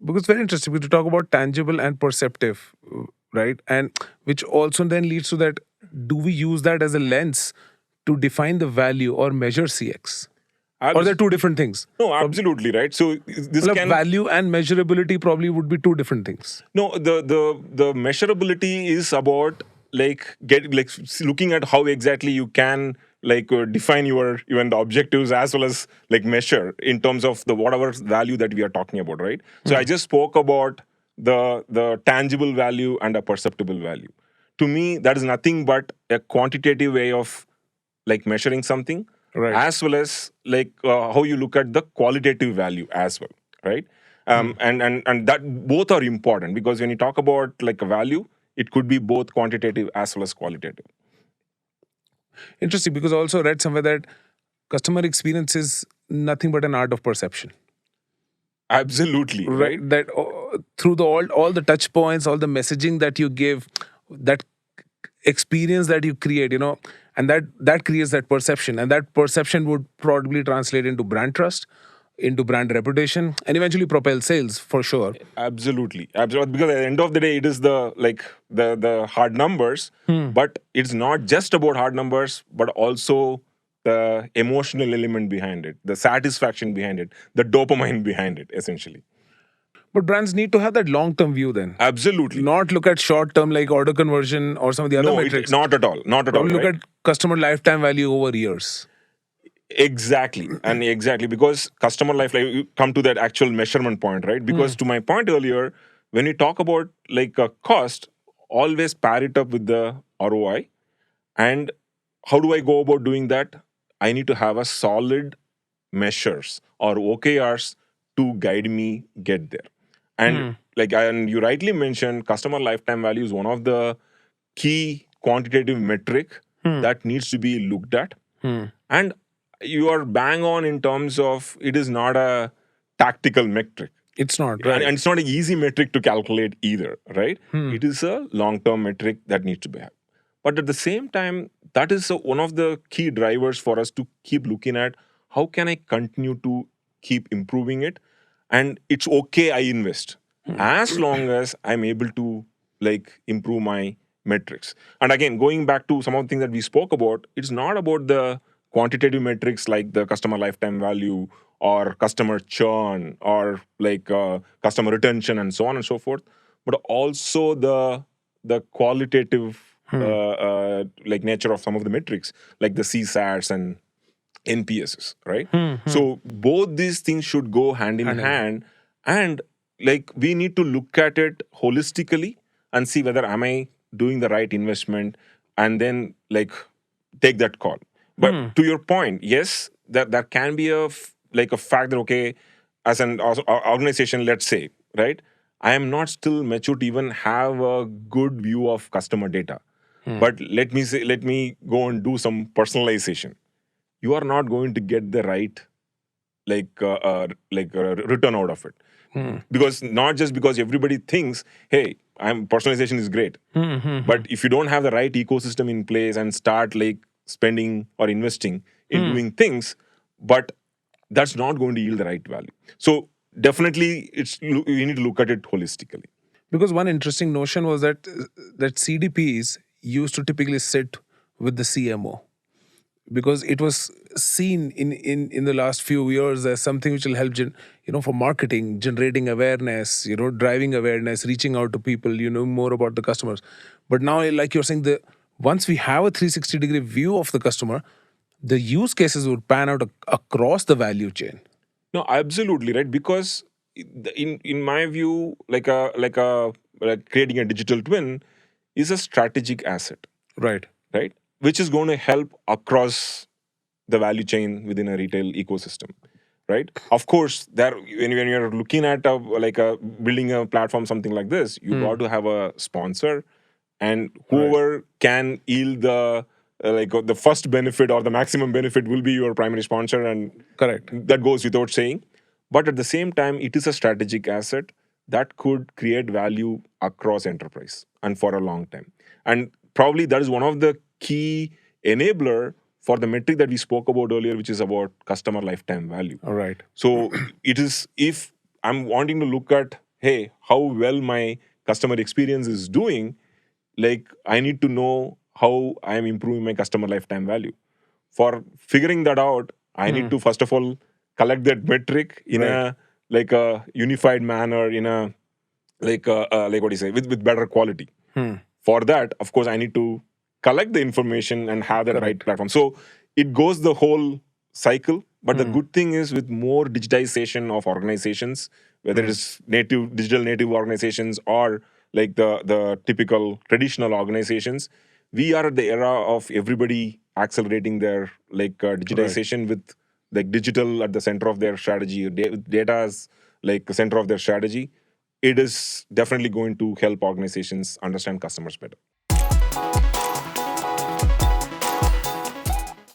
Because it's very interesting because to talk about tangible and perceptive, right? And which also then leads to that, do we use that as a lens to define the value or measure CX? Or they're Abs- two different things? no, absolutely right. So this Well, can value and measurability probably would be two different things. no the measurability is about looking at how exactly you can define your even the objectives as well as like measure in terms of the whatever value that we are talking about, right? So I just spoke about the tangible value and a perceptible value. To me, that is nothing but a quantitative way of like measuring something, Right. as well as how you look at the qualitative value as well, right? And that both are important, because when you talk about like a value, it could be both quantitative as well as qualitative. Interesting, because I also read somewhere that customer experience is nothing but an art of perception. Absolutely Right. right. That through the all the touch points, all the messaging that you give, that experience that you create, and that creates that perception, and that perception would probably translate into brand trust, into brand reputation, and eventually propel sales for sure. Absolutely, because at the end of the day, it is the hard numbers, but it's not just about hard numbers, but also the emotional element behind it, the satisfaction behind it, the dopamine behind it, essentially. But brands need to have that long term view then, Absolutely. not look at short term like order conversion or some of the other No, metrics. not at all. Not at all, Probably look right? at customer lifetime value over years. Exactly. And exactly, because customer life, like you come to that actual measurement point, right? Because to my point earlier, when you talk about like a cost, always pair it up with the ROI. And how do I go about doing that? I need to have a solid measures or OKRs to guide me get there. And and you rightly mentioned, customer lifetime value is one of the key quantitative metric that needs to be looked at. And you are bang on in terms of it is not a tactical metric. It's not And right. it's not an easy metric to calculate either, right? It is a long-term metric that needs to be had. But at the same time, that is one of the key drivers for us to keep looking at how can I continue to keep improving it. And it's okay, I invest as long as I'm able to like improve my metrics. And again, going back to some of the things that we spoke about, it's not about the quantitative metrics like the customer lifetime value or customer churn or customer retention and so on and so forth, but also the qualitative like nature of some of the metrics like the CSATs and NPSs, right? So both these things should go hand in Hand in hand, and like we need to look at it holistically and see whether am I doing the right investment, and then like take that call. But to your point, yes, that can be like a fact that okay, as an organization, let's say, right, I am not still mature to even have a good view of customer data. But let me go and do some personalization. You are not going to get the right return out of it, because not just because everybody thinks, hey, I'm personalization is great, but if you don't have the right ecosystem in place and start like spending or investing in doing things, but that's not going to yield the right value. So definitely we need to look at it holistically. Because one interesting notion was that CDPs used to typically sit with the CMO, because it was seen in the last few years as something which will help for marketing, generating awareness, driving awareness, reaching out to people, more about the customers. But now, like you're saying, the once we have a 360-degree view of the customer, the use cases would pan out across the value chain. No, absolutely right. Because in my view, like creating a digital twin is a strategic asset, Right. right? Which is going to help across the value chain within a retail ecosystem, right? Of course, there when you're looking at a building a platform, something like this, you got to have a sponsor, and whoever can yield the first benefit or the maximum benefit will be your primary sponsor, and Correct. that goes without saying. But at the same time, it is a strategic asset that could create value across enterprise and for a long time. And probably that is one of the key enabler for the metric that we spoke about earlier, which is about customer lifetime value. All right. So it is, if I'm wanting to look at hey, how well my customer experience is doing, like I need to know how I am improving my customer lifetime value. For figuring that out, I need to first of all collect that metric in Right. a like a unified manner, in a like what do you say, with better quality. For that, of course, I need to collect the information and have that right Correct. platform. So it goes the whole cycle. But the good thing is, with more digitization of organizations, whether it's native digital native organizations or like the typical traditional organizations, we are at the era of everybody accelerating their Right. digitization, with like digital at the center of their strategy, data as like the center of their strategy. It is definitely going to help organizations understand customers better.